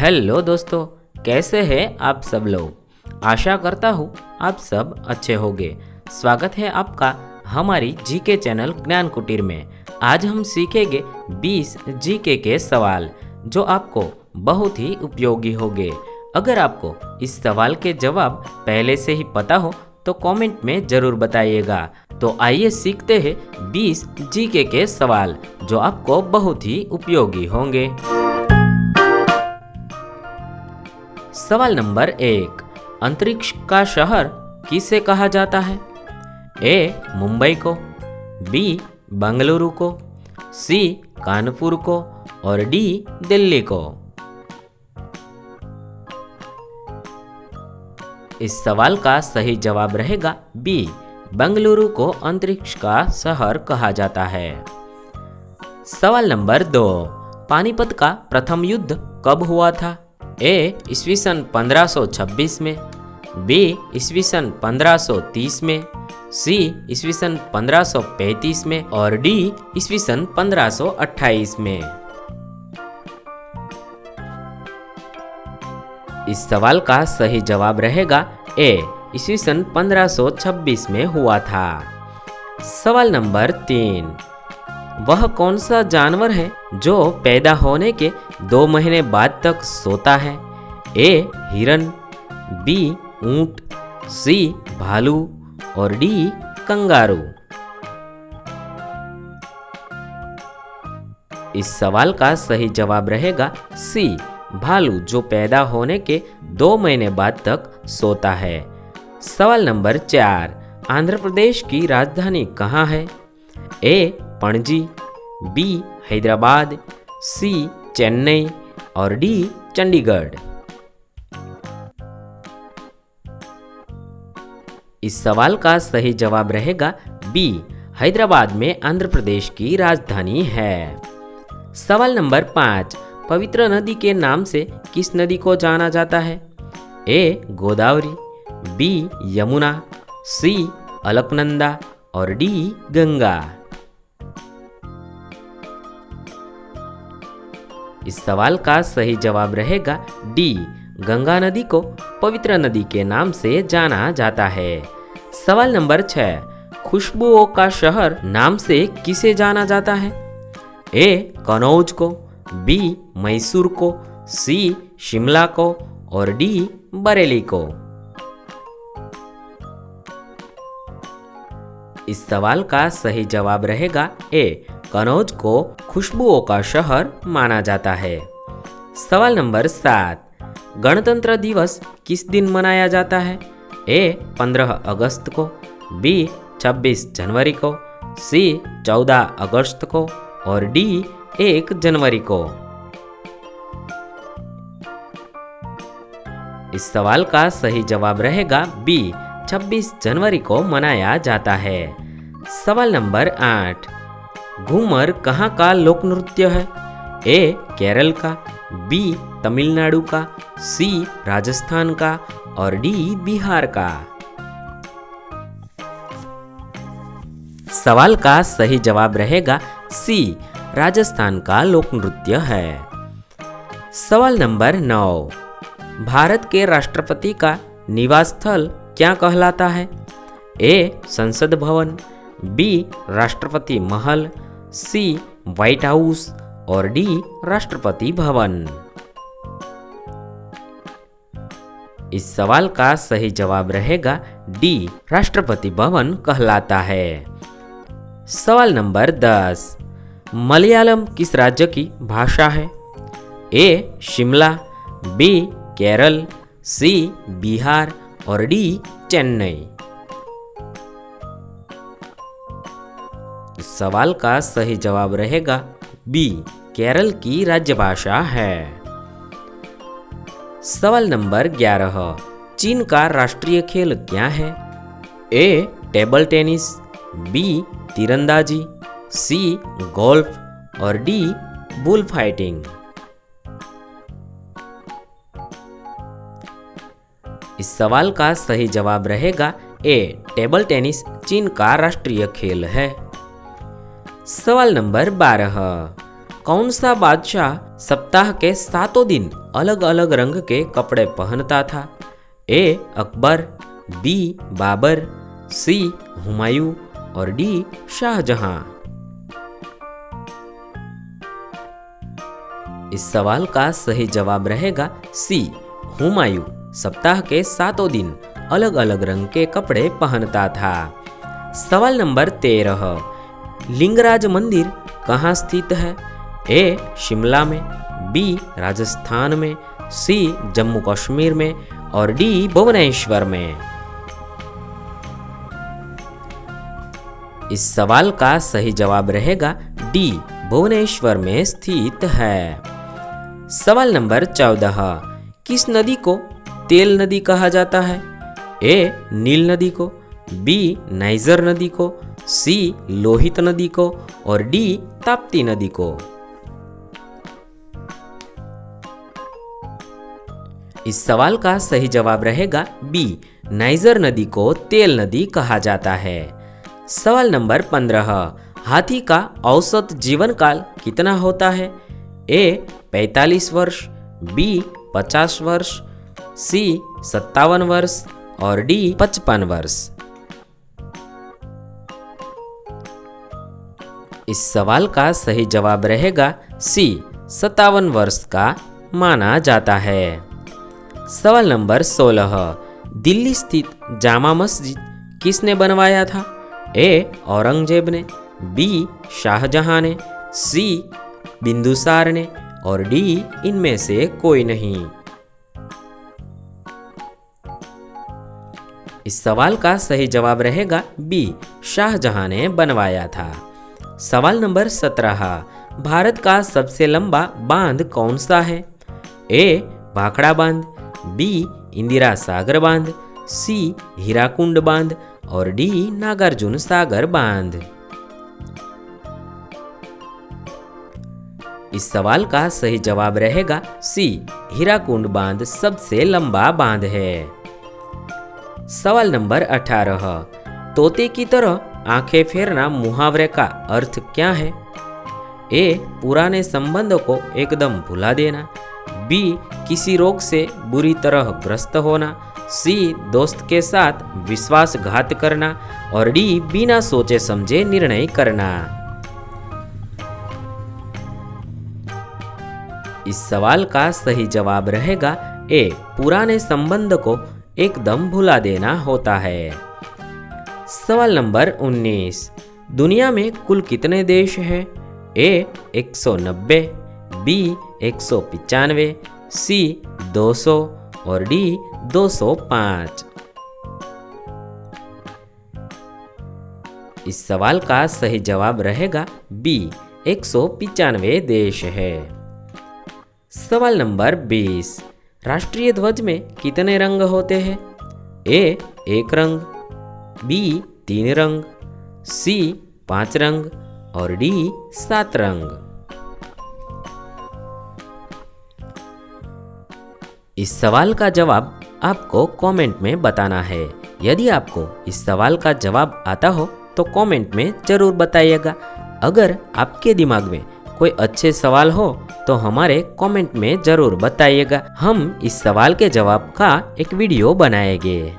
Hello दोस्तों, कैसे हैं आप सब लोग। आशा करता हूँ आप सब अच्छे होंगे। स्वागत है आपका हमारी जीके चैनल ज्ञान कुटीर में। आज हम सीखेंगे 20 जीके के सवाल जो आपको बहुत ही उपयोगी होंगे। अगर आपको इस सवाल के जवाब पहले से ही पता हो तो कमेंट में ज़रूर बताइएगा। तो आइए सीखते हैं 20 जीके के सवाल जो आपको बहुत ही उपयोगी होंगे। सवाल नंबर 1, अंतरिक्ष का शहर किसे कहा जाता है? ए. मुंबई को, बी. बंगलुरु को, सी. कानपुर को और डी. दिल्ली को। इस सवाल का सही जवाब रहेगा बी. बंगलुरु को अंतरिक्ष का शहर कहा जाता है। सवाल नंबर 2, पानीपत का प्रथम युद्ध कब हुआ था? ए. ईस्वी सन 1526 में, बी. ईस्वी सन 1530 में, सी. ईस्वी सन 1535 में और डी. ईस्वी सन 1528 में। इस सवाल का सही जवाब रहेगा ए. ईस्वी सन 1526 में हुआ था। सवाल नंबर 3, वह कौन सा जानवर है जो पैदा होने के 2 महीने बाद तक सोता है? ए. हिरन, बी. ऊंट, सी. भालू और डी. कंगारू। इस सवाल का सही जवाब रहेगा सी. भालू जो पैदा होने के 2 महीने बाद तक सोता है। सवाल नंबर 4, आंध्र प्रदेश की राजधानी कहाँ है? ए. पणजी, बी. हैदराबाद, सी. चेन्नई और डी. चंडीगढ़। इस सवाल का सही जवाब रहेगा बी. हैदराबाद में आंध्र प्रदेश की राजधानी है। सवाल नंबर 5, पवित्र नदी के नाम से किस नदी को जाना जाता है? ए. गोदावरी, बी. यमुना, सी. अलकनंदा और डी. गंगा। इस सवाल का सही जवाब रहेगा डी. गंगा नदी को पवित्र नदी के नाम से जाना जाता है। सवाल नंबर 6, खुशबुओं का शहर नाम से किसे जाना जाता है? ए. कनौज को, बी. मैसूर को, सी. शिमला को और डी. बरेली को। इस सवाल का सही जवाब रहेगा ए. कनौज को खुशबुओं का शहर माना जाता है। सवाल नंबर 7, गणतंत्र दिवस किस दिन मनाया जाता है? ए. 15 अगस्त को, बी. 26 जनवरी को, सी. 14 अगस्त को और डी. 1 जनवरी को। इस सवाल का सही जवाब रहेगा बी. 26 जनवरी को मनाया जाता है। सवाल नंबर 8, घूमर कहाँ का लोक नृत्य है? ए. केरल का, बी. तमिलनाडु का, सी. राजस्थान का और डी. बिहार का। सवाल का सही जवाब रहेगा सी. राजस्थान का लोक नृत्य है। सवाल नंबर 9, भारत के राष्ट्रपति का निवास स्थल क्या कहलाता है? ए. संसद भवन, बी. राष्ट्रपति महल, सी. व्हाइट हाउस और डी. राष्ट्रपति भवन। इस सवाल का सही जवाब रहेगा डी. राष्ट्रपति भवन कहलाता है। सवाल नंबर 10, मलयालम किस राज्य की भाषा है? ए. शिमला, बी. केरल, सी. बिहार और डी. चेन्नई। इस सवाल का सही जवाब रहेगा बी. केरल की राज्यभाषा है। सवाल नंबर 11, चीन का राष्ट्रीय खेल क्या है? ए. Table tennis, B. तीरंदाजी, सी. गोल्फ और डी. Bull fighting. इस सवाल का सही जवाब रहेगा ए. टेबल टेनिस चीन का राष्ट्रीय खेल है। सवाल नंबर 12, कौन सा बादशाह सप्ताह के 7 दिन अलग अलग रंग के कपड़े पहनता था? ए अकबर, बी बाबर, सी हुमायूं और डी शाहजहां। इस सवाल का सही जवाब रहेगा सी हुमायूं सप्ताह के 7 दिन अलग अलग रंग के कपड़े पहनता था। सवाल नंबर 13, लिंगराज मंदिर कहाँ स्थित है? ए शिमला में, बी राजस्थान में, सी जम्मू कश्मीर में और डी भुवनेश्वर में। इस सवाल का सही जवाब रहेगा डी भुवनेश्वर में स्थित है। सवाल नंबर 14, किस नदी को तेल नदी कहा जाता है? ए नील नदी को, बी नाइजर नदी को, सी लोहित नदी को और डी ताप्ती नदी को। इस सवाल का सही जवाब रहेगा बी नाइजर नदी को तेल नदी कहा जाता है। सवाल नंबर 15, हाथी का औसत जीवन काल कितना होता है? ए 45 वर्ष, बी 50 वर्ष, सी 57 वर्ष और डी 55 वर्ष। इस सवाल का सही जवाब रहेगा सी 57 वर्ष का माना जाता है। सवाल नंबर 16, दिल्ली स्थित जामा मस्जिद किसने बनवाया था? ए औरंगजेब ने, बी शाहजहां ने, सी बिंदुसार ने और डी इनमें से कोई नहीं। इस सवाल का सही जवाब रहेगा बी शाहजहां ने बनवाया था। सवाल नंबर 17, भारत का सबसे लंबा बांध कौन सा है? ए भाखड़ा बांध, बी इंदिरा सागर बांध, सी हीराकुंड बांध और डी नागार्जुन सागर बांध। इस सवाल का सही जवाब रहेगा सी हीराकुंड बांध सबसे लंबा बांध है। सवाल नंबर 18, तोते की तरह आंखें फेरना मुहावरे का अर्थ क्या है? ए पुराने संबंधों को एकदम भुला देना, बी किसी रोग से बुरी तरह ग्रस्त होना, सी दोस्त के साथ विश्वासघात करना और डी बिना सोचे समझे निर्णय करना। इस सवाल का सही जवाब रहेगा ए पुराने संबंध को एकदम भुला देना होता है। सवाल नंबर 19, दुनिया में कुल कितने देश हैं? ए 190, बी 195, सी 200 और डी 205। इस सवाल का सही जवाब रहेगा बी 195 देश है। सवाल नंबर 20, राष्ट्रीय ध्वज में कितने रंग होते हैं? ए 1 रंग, बी 3 रंग, सी 5 रंग और डी 7 रंग। इस सवाल का जवाब आपको कमेंट में बताना है। यदि आपको इस सवाल का जवाब आता हो तो कमेंट में जरूर बताइएगा। अगर आपके दिमाग में कोई अच्छे सवाल हो तो हमारे कमेंट में जरूर बताइएगा। हम इस सवाल के जवाब का एक वीडियो बनाएंगे।